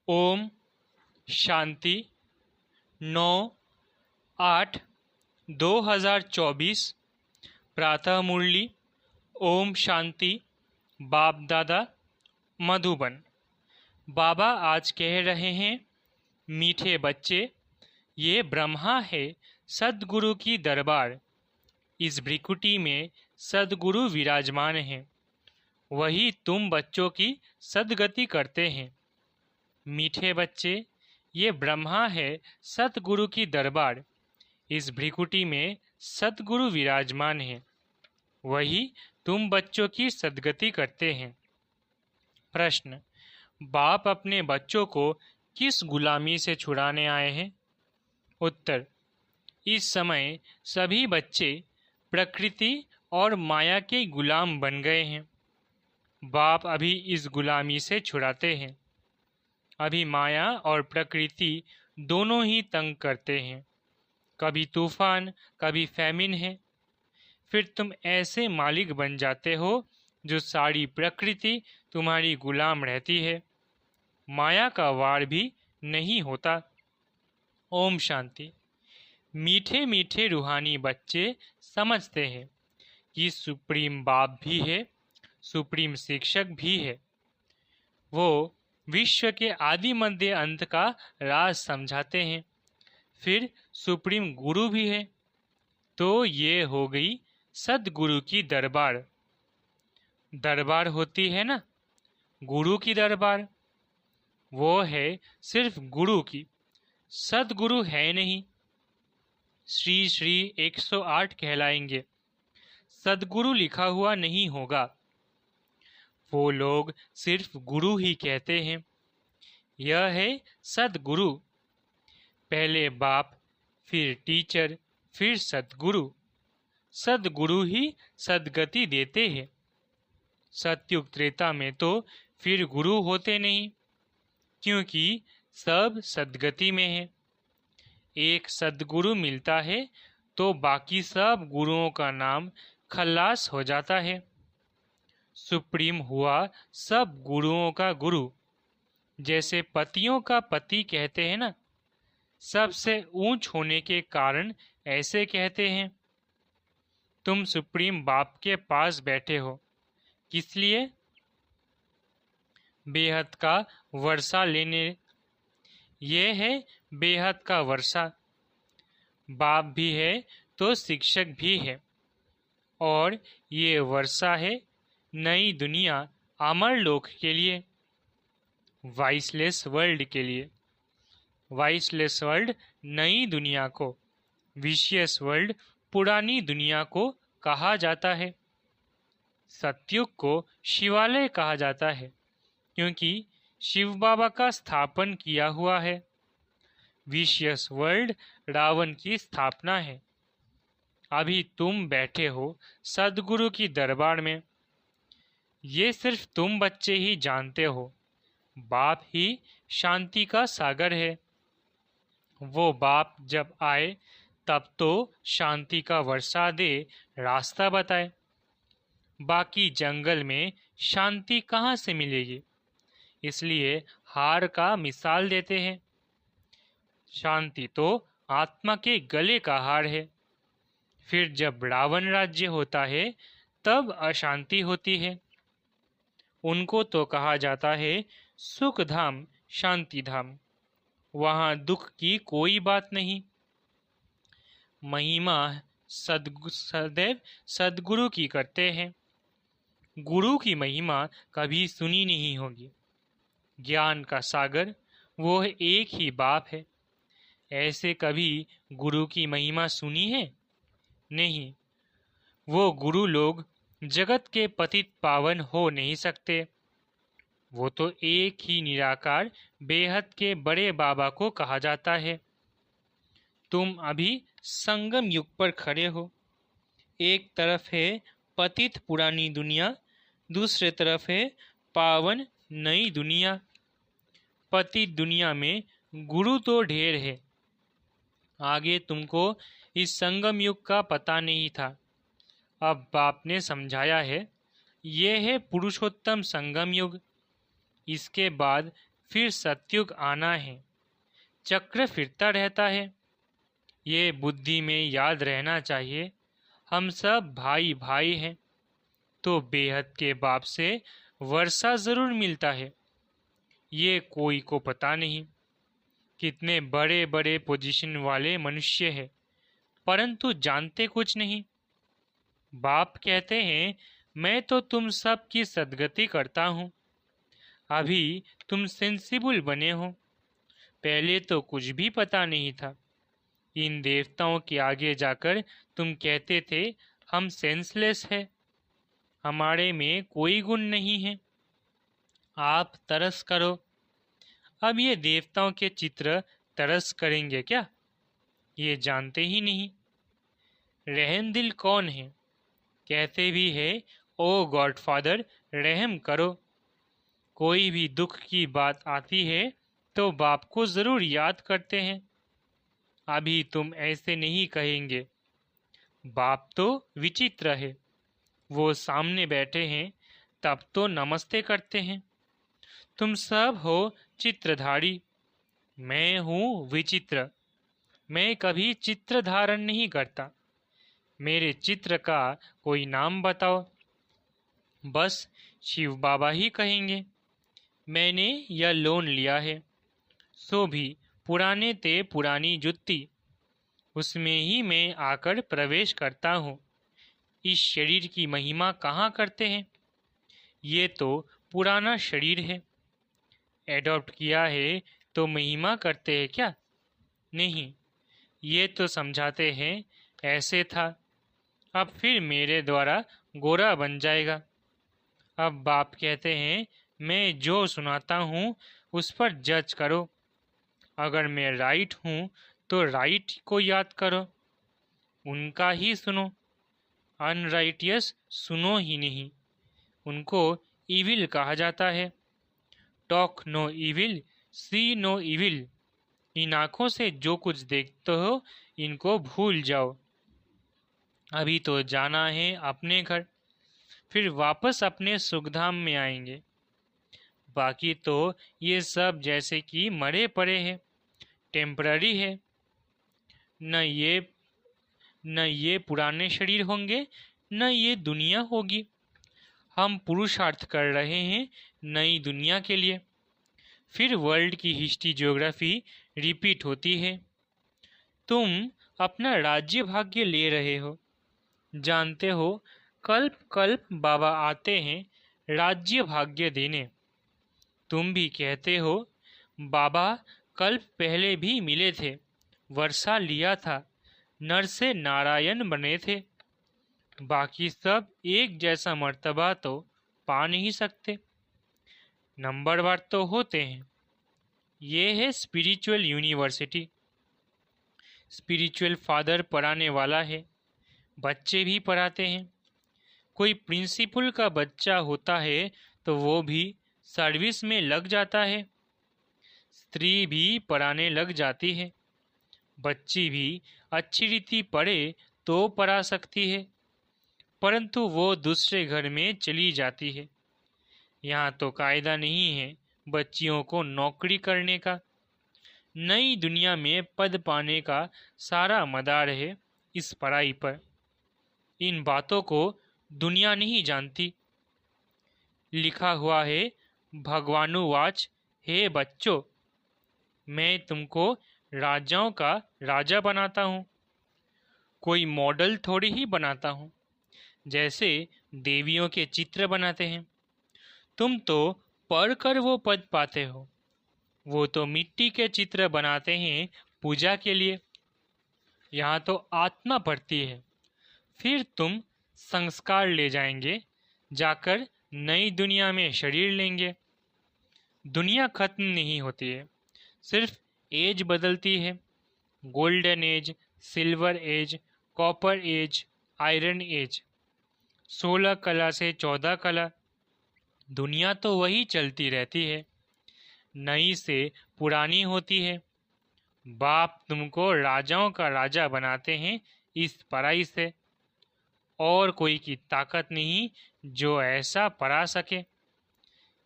ओम शांति 9/8/2024 प्रातः मुरली। ओम शांति। बाप दादा मधुबन। बाबा आज कह रहे हैं, मीठे बच्चे, ये ब्रह्मा है सद्गुरु की दरबार। इस भ्रिकुटी में सद्गुरु विराजमान हैं, वही तुम बच्चों की सद्गति करते हैं। मीठे बच्चे, ये ब्रह्मा है सतगुरु की दरबार। इस भ्रिकुटी में सतगुरु विराजमान है, वही तुम बच्चों की सद्गति करते हैं। प्रश्न: बाप अपने बच्चों को किस गुलामी से छुड़ाने आए हैं? उत्तर: इस समय सभी बच्चे प्रकृति और माया के गुलाम बन गए हैं। बाप अभी इस गुलामी से छुड़ाते हैं। अभी माया और प्रकृति दोनों ही तंग करते हैं। कभी तूफान, कभी फैमिन है। फिर तुम ऐसे मालिक बन जाते हो जो सारी प्रकृति तुम्हारी गुलाम रहती है। माया का वार भी नहीं होता। ओम शांति। मीठे मीठे रूहानी बच्चे समझते हैं कि सुप्रीम बाप भी है, सुप्रीम शिक्षक भी है। वो विश्व के आदि मध्य अंत का राज समझाते हैं। फिर सुप्रीम गुरु भी है। तो ये हो गई सदगुरु की दरबार। दरबार होती है ना, गुरु की दरबार, वो है सिर्फ गुरु की, सदगुरु है नहीं। श्री श्री 108 कहलाएंगे, सदगुरु लिखा हुआ नहीं होगा। वो लोग सिर्फ गुरु ही कहते हैं। यह है सदगुरु। पहले बाप, फिर टीचर, फिर सदगुरु। सदगुरु ही सदगति देते हैं। सतयुग त्रेता में तो फिर गुरु होते नहीं, क्योंकि सब सदगति में है। एक सदगुरु मिलता है तो बाकी सब गुरुओं का नाम खल्लास हो जाता है। सुप्रीम हुआ सब गुरुओं का गुरु। जैसे पतियों का पति कहते हैं ना, सबसे ऊंच होने के कारण ऐसे कहते हैं। तुम सुप्रीम बाप के पास बैठे हो, किस लिए? बेहद का वर्षा लेने। ये है बेहद का वर्षा। बाप भी है तो शिक्षक भी है, और ये वर्षा है नई दुनिया अमर लोक के लिए, वाइसलेस वर्ल्ड के लिए। वाइसलेस वर्ल्ड नई दुनिया को, विशियस वर्ल्ड पुरानी दुनिया को कहा जाता है। सतयुग को शिवालय कहा जाता है, क्योंकि शिव बाबा का स्थापन किया हुआ है। विशियस वर्ल्ड रावण की स्थापना है। अभी तुम बैठे हो सदगुरु की दरबार में। ये सिर्फ तुम बच्चे ही जानते हो। बाप ही शांति का सागर है। वो बाप जब आए तब तो शांति का वर्षा दे, रास्ता बताए। बाकी जंगल में शांति कहाँ से मिलेगी? इसलिए हार का मिसाल देते हैं। शांति तो आत्मा के गले का हार है। फिर जब रावण राज्य होता है तब अशांति होती है। उनको तो कहा जाता है सुख धाम, शांति धाम। वहाँ दुख की कोई बात नहीं। महिमा सदैव सदगुरु की करते हैं। गुरु की महिमा कभी सुनी नहीं होगी। ज्ञान का सागर वो एक ही बाप है। ऐसे कभी गुरु की महिमा सुनी है? नहीं। वो गुरु लोग जगत के पतित पावन हो नहीं सकते। वो तो एक ही निराकार बेहद के बड़े बाबा को कहा जाता है। तुम अभी संगम युग पर खड़े हो। एक तरफ है पतित पुरानी दुनिया, दूसरे तरफ है पावन नई दुनिया। पतित दुनिया में गुरु तो ढेर है। आगे तुमको इस संगम युग का पता नहीं था, अब बाप ने समझाया है। ये है पुरुषोत्तम संगम युग। इसके बाद फिर सतयुग आना है। चक्र फिरता रहता है। ये बुद्धि में याद रहना चाहिए। हम सब भाई भाई हैं। तो बेहद के बाप से वर्षा जरूर मिलता है। ये कोई को पता नहीं। कितने बड़े बड़े पोजीशन वाले मनुष्य हैं, परंतु जानते कुछ नहीं। बाप कहते हैं, मैं तो तुम सब की सद्गति करता हूँ। अभी तुम सेंसिबल बने हो, पहले तो कुछ भी पता नहीं था। इन देवताओं के आगे जाकर तुम कहते थे हम सेंसलेस है, हमारे में कोई गुण नहीं है। आप तरस करो। अब ये देवताओं के चित्र तरस करेंगे क्या? ये जानते ही नहीं। रहम दिल कौन है? कहते भी है, ओ गॉडफादर रहम करो। कोई भी दुख की बात आती है तो बाप को जरूर याद करते हैं। अभी तुम ऐसे नहीं कहेंगे। बाप तो विचित्र है। वो सामने बैठे हैं तब तो नमस्ते करते हैं। तुम सब हो चित्रधारी, मैं हूँ विचित्र। मैं कभी चित्र धारण नहीं करता। मेरे चित्र का कोई नाम बताओ। बस शिव बाबा ही कहेंगे। मैंने यह लोन लिया है, सो भी पुराने ते पुरानी जुत्ती, उसमें ही मैं आकर प्रवेश करता हूँ। इस शरीर की महिमा कहाँ करते हैं? ये तो पुराना शरीर है। एडॉप्ट किया है तो महिमा करते हैं क्या? नहीं, ये तो समझाते हैं ऐसे था, अब फिर मेरे द्वारा गोरा बन जाएगा। अब बाप कहते हैं, मैं जो सुनाता हूँ उस पर जज करो। अगर मैं राइट हूँ तो राइट को याद करो, उनका ही सुनो। अनराइटियस सुनो ही नहीं, उनको इविल कहा जाता है। टॉक नो इविल, सी नो इविल। इन आँखों से जो कुछ देखते हो इनको भूल जाओ। अभी तो जाना है अपने घर, फिर वापस अपने सुखधाम में आएंगे। बाकी तो ये सब जैसे कि मरे पड़े हैं, टेम्पररी है। न ये पुराने शरीर होंगे, न ये दुनिया होगी। हम पुरुषार्थ कर रहे हैं नई दुनिया के लिए। फिर वर्ल्ड की हिस्ट्री ज्योग्राफी रिपीट होती है। तुम अपना राज्य भाग्य ले रहे हो। जानते हो, कल्प कल्प बाबा आते हैं राज्य भाग्य देने। तुम भी कहते हो, बाबा कल्प पहले भी मिले थे, वर्षा लिया था, नर से नारायण बने थे। बाकी सब एक जैसा मर्तबा तो पा नहीं सकते, नंबरवार तो होते हैं। ये है स्पिरिचुअल यूनिवर्सिटी। स्पिरिचुअल फादर पढ़ाने वाला है, बच्चे भी पढ़ाते हैं। कोई प्रिंसिपल का बच्चा होता है तो वो भी सर्विस में लग जाता है। स्त्री भी पढ़ाने लग जाती है। बच्ची भी अच्छी रीति पढ़े तो पढ़ा सकती है, परंतु वो दूसरे घर में चली जाती है। यहाँ तो कायदा नहीं है बच्चियों को नौकरी करने का। नई दुनिया में पद पाने का सारा मदार है इस पढ़ाई पर। इन बातों को दुनिया नहीं जानती। लिखा हुआ है, भगवानुवाच, हे बच्चों, मैं तुमको राजाओं का राजा बनाता हूँ। कोई मॉडल थोड़ी ही बनाता हूँ, जैसे देवियों के चित्र बनाते हैं। तुम तो पढ़कर वो पद पाते हो, वो तो मिट्टी के चित्र बनाते हैं पूजा के लिए। यहाँ तो आत्मा पढ़ती है। फिर तुम संस्कार ले जाएंगे, जाकर नई दुनिया में शरीर लेंगे। दुनिया खत्म नहीं होती है, सिर्फ एज बदलती है। Golden age, silver age, copper age, iron age, 16 कला से 14 कला। दुनिया तो वही चलती रहती है, नई से पुरानी होती है। बाप तुमको राजाओं का राजा बनाते हैं इस पढ़ाई से। और कोई की ताकत नहीं जो ऐसा पढ़ा सके।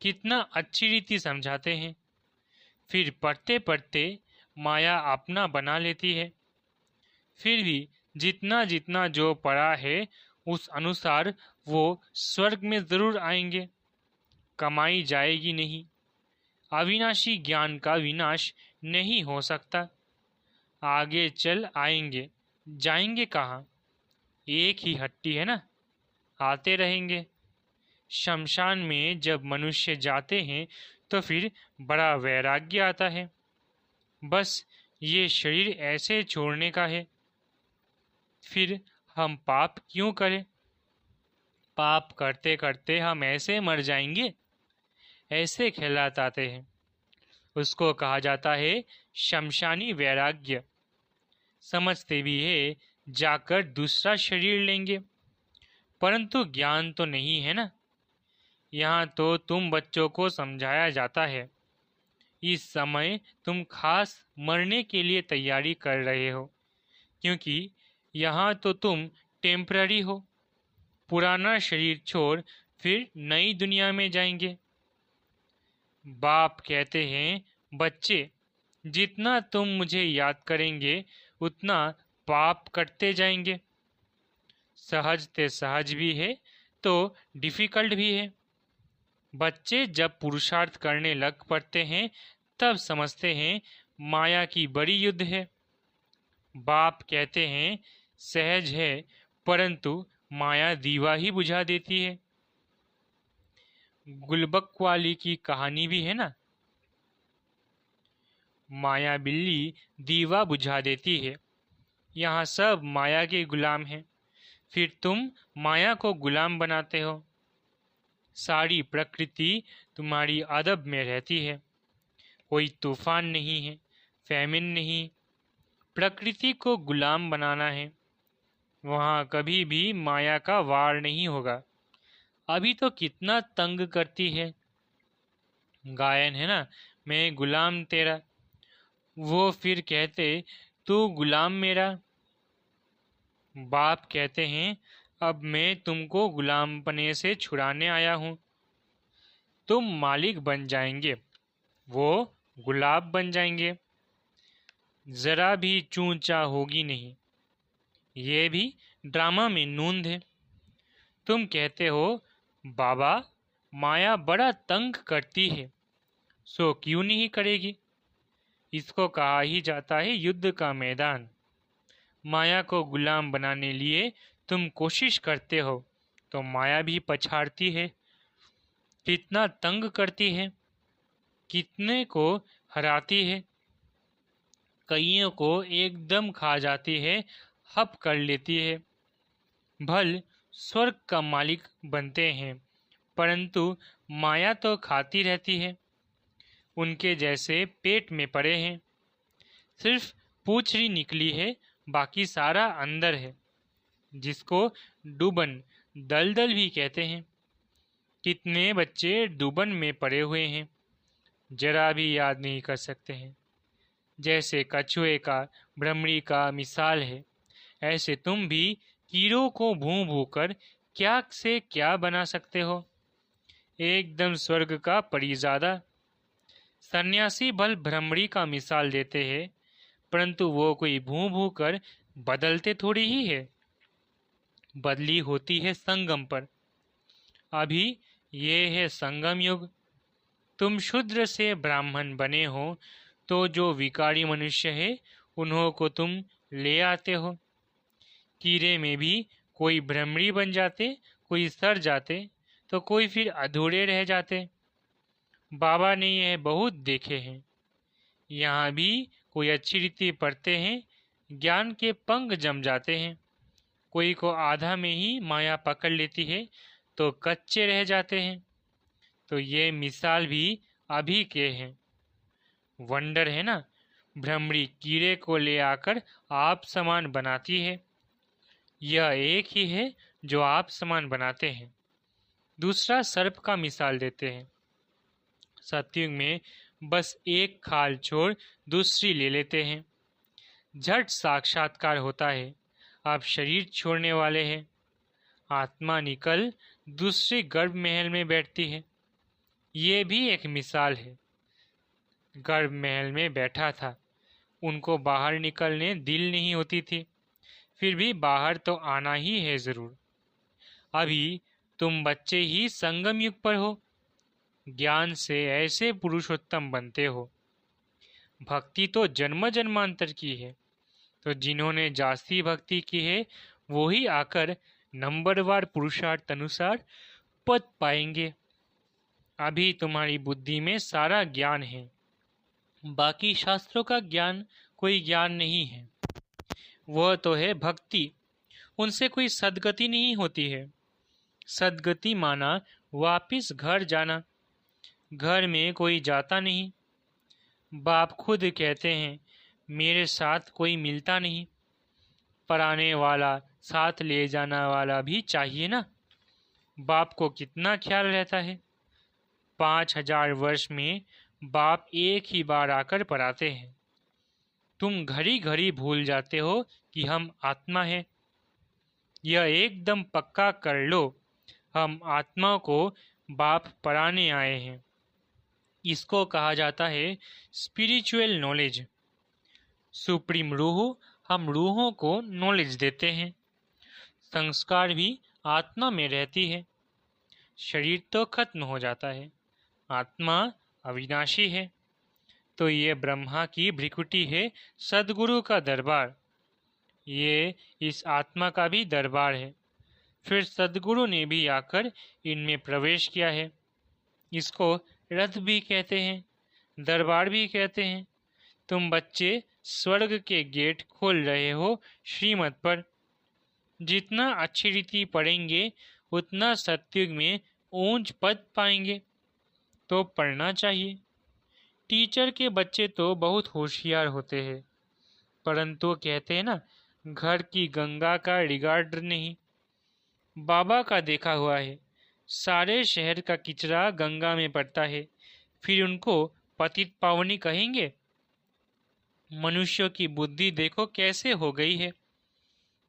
कितना अच्छी रीति समझाते हैं। फिर पढ़ते पढ़ते माया अपना बना लेती है। फिर भी जितना जितना जो पढ़ा है उस अनुसार वो स्वर्ग में जरूर आएंगे, कमाई जाएगी नहीं। अविनाशी ज्ञान का विनाश नहीं हो सकता। आगे चल आएंगे, जाएंगे कहाँ? एक ही हट्टी है ना, आते रहेंगे। शमशान में जब मनुष्य जाते हैं तो फिर बड़ा वैराग्य आता है। बस ये शरीर ऐसे छोड़ने का है। फिर हम पाप क्यों करें? पाप करते करते हम ऐसे मर जाएंगे, ऐसे कहलाते हैं। उसको कहा जाता है शमशानी वैराग्य। समझते भी है जाकर दूसरा शरीर लेंगे, परंतु ज्ञान तो नहीं है ना। यहाँ तो तुम बच्चों को समझाया जाता है। इस समय तुम खास मरने के लिए तैयारी कर रहे हो, क्योंकि यहाँ तो तुम टेम्पररी हो। पुराना शरीर छोड़ फिर नई दुनिया में जाएंगे। बाप कहते हैं, बच्चे जितना तुम मुझे याद करेंगे उतना पाप करते जाएंगे। सहज ते सहज भी है तो डिफिकल्ट भी है। बच्चे जब पुरुषार्थ करने लग पड़ते हैं तब समझते हैं माया की बड़ी युद्ध है। बाप कहते हैं सहज है, परंतु माया दीवा ही बुझा देती है। गुलबक वाली की कहानी भी है ना, माया बिल्ली दीवा बुझा देती है। यहाँ सब माया के गुलाम हैं, फिर तुम माया को गुलाम बनाते हो। सारी प्रकृति तुम्हारी अदब में रहती है। कोई तूफान नहीं है, फैमिन नहीं। प्रकृति को गुलाम बनाना है, वहाँ कभी भी माया का वार नहीं होगा। अभी तो कितना तंग करती है। गायन है ना, मैं गुलाम तेरा। वो फिर कहते तू गुलाम मेरा। बाप कहते हैं अब मैं तुमको गुलामपने से छुड़ाने आया हूँ। तुम मालिक बन जाएंगे, वो गुलाब बन जाएंगे। जरा भी चूंचा होगी नहीं। ये भी ड्रामा में नूंद है। तुम कहते हो बाबा माया बड़ा तंग करती है, सो क्यों नहीं करेगी। इसको कहा ही जाता है युद्ध का मैदान। माया को गुलाम बनाने लिए तुम कोशिश करते हो तो माया भी पछाड़ती है। कितना तंग करती है, कितने को हराती है। कईयों को एकदम खा जाती है, हप कर लेती है। भल स्वर्ग का मालिक बनते हैं, परंतु माया तो खाती रहती है। उनके जैसे पेट में पड़े हैं, सिर्फ पूंछड़ी निकली है, बाकी सारा अंदर है। जिसको डूबन दलदल भी कहते हैं। कितने बच्चे डूबन में पड़े हुए हैं, जरा भी याद नहीं कर सकते हैं। जैसे कछुए का भ्रमरी का मिसाल है, ऐसे तुम भी कीड़ों को भूं भूं कर क्या से क्या बना सकते हो। एकदम स्वर्ग का परिजादा। सन्यासी भल भ्रमरी का मिसाल देते हैं, परंतु वो कोई भूं भूं कर बदलते थोड़ी ही है। बदली होती है संगम पर। अभी ये है संगम युग। तुम शूद्र से ब्राह्मण बने हो तो जो विकारी मनुष्य है उन्हों को तुम ले आते हो। कीड़े में भी कोई भ्रमरी बन जाते, कोई सड़ जाते, तो कोई फिर अधूरे रह जाते। बाबा ने यह बहुत देखे हैं। यहाँ भी कोई अच्छी रीति पढ़ते हैं, ज्ञान के पंख जम जाते हैं। कोई को आधा में ही माया पकड़ लेती है तो कच्चे रह जाते हैं। तो ये मिसाल भी अभी के हैं। वंडर है ना, भ्रमरी कीड़े को ले आकर आप समान बनाती है। यह एक ही है जो आप समान बनाते हैं। दूसरा सर्प का मिसाल देते हैं। सतयुग में बस एक खाल छोड़ दूसरी ले लेते हैं। झट साक्षात्कार होता है, आप शरीर छोड़ने वाले हैं। आत्मा निकल दूसरी गर्भ महल में बैठती है। ये भी एक मिसाल है। गर्भ महल में बैठा था। उनको बाहर निकलने दिल नहीं होती थी, फिर भी बाहर तो आना ही है जरूर। अभी तुम बच्चे ही संगम युग पर हो, ज्ञान से ऐसे पुरुषोत्तम बनते हो। भक्ति तो जन्म जन्मांतर की है, तो जिन्होंने जास्ती भक्ति की है वो ही आकर नंबरवार पुरुषार्थ अनुसार पद पाएंगे। अभी तुम्हारी बुद्धि में सारा ज्ञान है, बाकी शास्त्रों का ज्ञान कोई ज्ञान नहीं है। वह तो है भक्ति, उनसे कोई सद्गति नहीं होती है। सद्गति माना वापिस घर जाना, घर में कोई जाता नहीं। बाप खुद कहते हैं मेरे साथ कोई मिलता नहीं, पराने वाला साथ ले जाना वाला भी चाहिए ना। बाप को कितना ख्याल रहता है। 5000 वर्ष में बाप एक ही बार आकर पढ़ाते हैं। तुम घड़ी घड़ी भूल जाते हो कि हम आत्मा है। यह एकदम पक्का कर लो, हम आत्मा को बाप पढ़ाने आए हैं। इसको कहा जाता है स्पिरिचुअल नॉलेज। सुप्रीम रूह हम रूहों को नॉलेज देते हैं। संस्कार भी आत्मा में रहती है। शरीर तो खत्म हो जाता है, आत्मा अविनाशी है। तो ये ब्रह्मा की भ्रिकुटी है, सदगुरु का दरबार। ये इस आत्मा का भी दरबार है। फिर सदगुरु ने भी आकर इनमें प्रवेश किया है। इसको रथ भी कहते हैं, दरबार भी कहते हैं। तुम बच्चे स्वर्ग के गेट खोल रहे हो श्रीमत पर। जितना अच्छी रीति पढ़ेंगे उतना सत्युग में ऊंच पद पाएंगे, तो पढ़ना चाहिए। टीचर के बच्चे तो बहुत होशियार होते हैं, परंतु कहते हैं ना, घर की गंगा का रिगार्ड नहीं। बाबा का देखा हुआ है, सारे शहर का किचरा गंगा में पड़ता है, फिर उनको पतित पावनी कहेंगे। मनुष्यों की बुद्धि देखो कैसे हो गई है।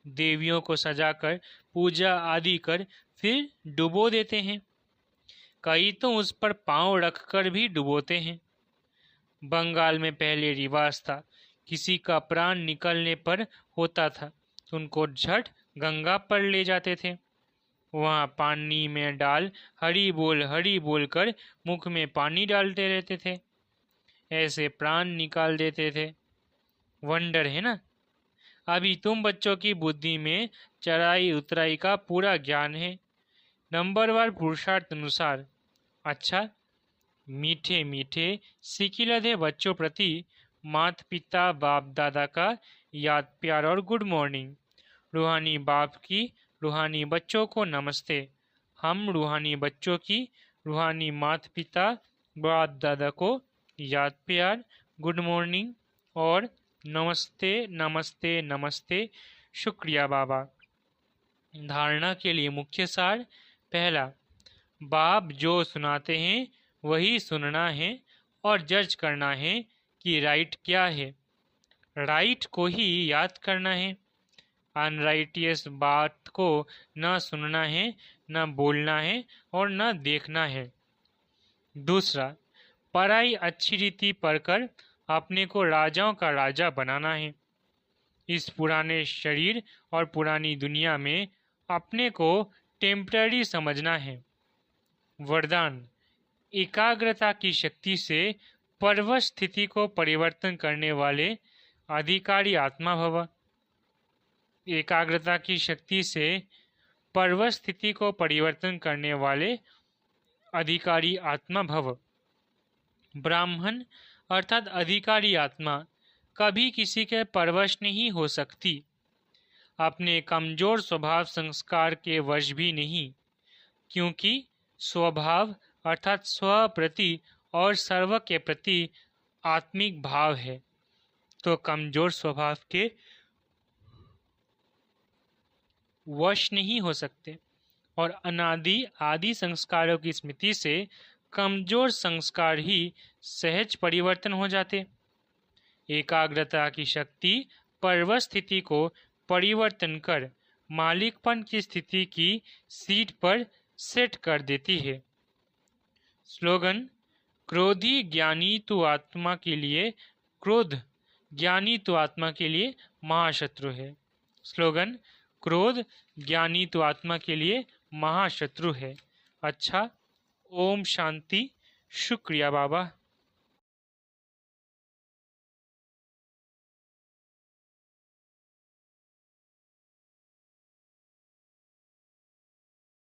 देवियों को सजाकर पूजा आदि कर फिर डुबो देते हैं। कई तो उस पर पांव रखकर भी डुबोते हैं। बंगाल में पहले रिवाज था, किसी का प्राण निकलने पर होता था तो उनको झट गंगा पर ले जाते थे। वहाँ पानी में डाल हरी बोल कर मुख में पानी डालते रहते थे, ऐसे प्राण निकाल देते थे। वंडर है ना। अभी तुम बच्चों की बुद्धि में चढ़ाई उतराई का पूरा ज्ञान है, नंबरवार पुरुषार्थ अनुसार। अच्छा, मीठे मीठे सिकिलधे बच्चों प्रति माता पिता बाप दादा का याद प्यार और गुड मॉर्निंग। रूहानी बाप की रूहानी बच्चों को नमस्ते। हम रूहानी बच्चों की रूहानी माता पिता बाप दादा को याद प्यार, गुड मॉर्निंग और नमस्ते नमस्ते नमस्ते। शुक्रिया बाबा। धारणा के लिए मुख्य सार। पहला, बाप जो सुनाते हैं वही सुनना है और जज करना है कि राइट क्या है। राइट को ही याद करना है, अनराइटियस बात को न सुनना है, न बोलना है और न देखना है। दूसरा, पढ़ाई अच्छी रीति पढ़कर अपने को राजाओं का राजा बनाना है। इस पुराने शरीर और पुरानी दुनिया में अपने को टेम्पररी समझना है। वरदान, एकाग्रता की शक्ति से पर्वत स्थिति को परिवर्तन करने वाले अधिकारी आत्मा भव। एकाग्रता की शक्ति से पर्वत स्थिति को परिवर्तन करने वाले अधिकारी आत्मा भव। ब्राह्मण अर्थात अधिकारी आत्मा कभी किसी के परवश नहीं हो सकती, अपने कमजोर स्वभाव संस्कार के वश भी नहीं, क्योंकि स्वभाव अर्थात स्व प्रति और सर्व के प्रति आत्मिक भाव है, तो कमजोर स्वभाव के वश नहीं हो सकते। और अनादि आदि संस्कारों की स्मृति से कमजोर संस्कार ही सहज परिवर्तन हो जाते। एकाग्रता की शक्ति पर्वत स्थिति को परिवर्तन कर मालिकपन की स्थिति की सीट पर सेट कर देती है। स्लोगन, क्रोधी ज्ञानी तो आत्मा के लिए क्रोध ज्ञानी तो आत्मा के लिए महाशत्रु है। स्लोगन, क्रोध ज्ञानी तो आत्मा के लिए महाशत्रु है। अच्छा, ओम शांति। शुक्रिया बाबा।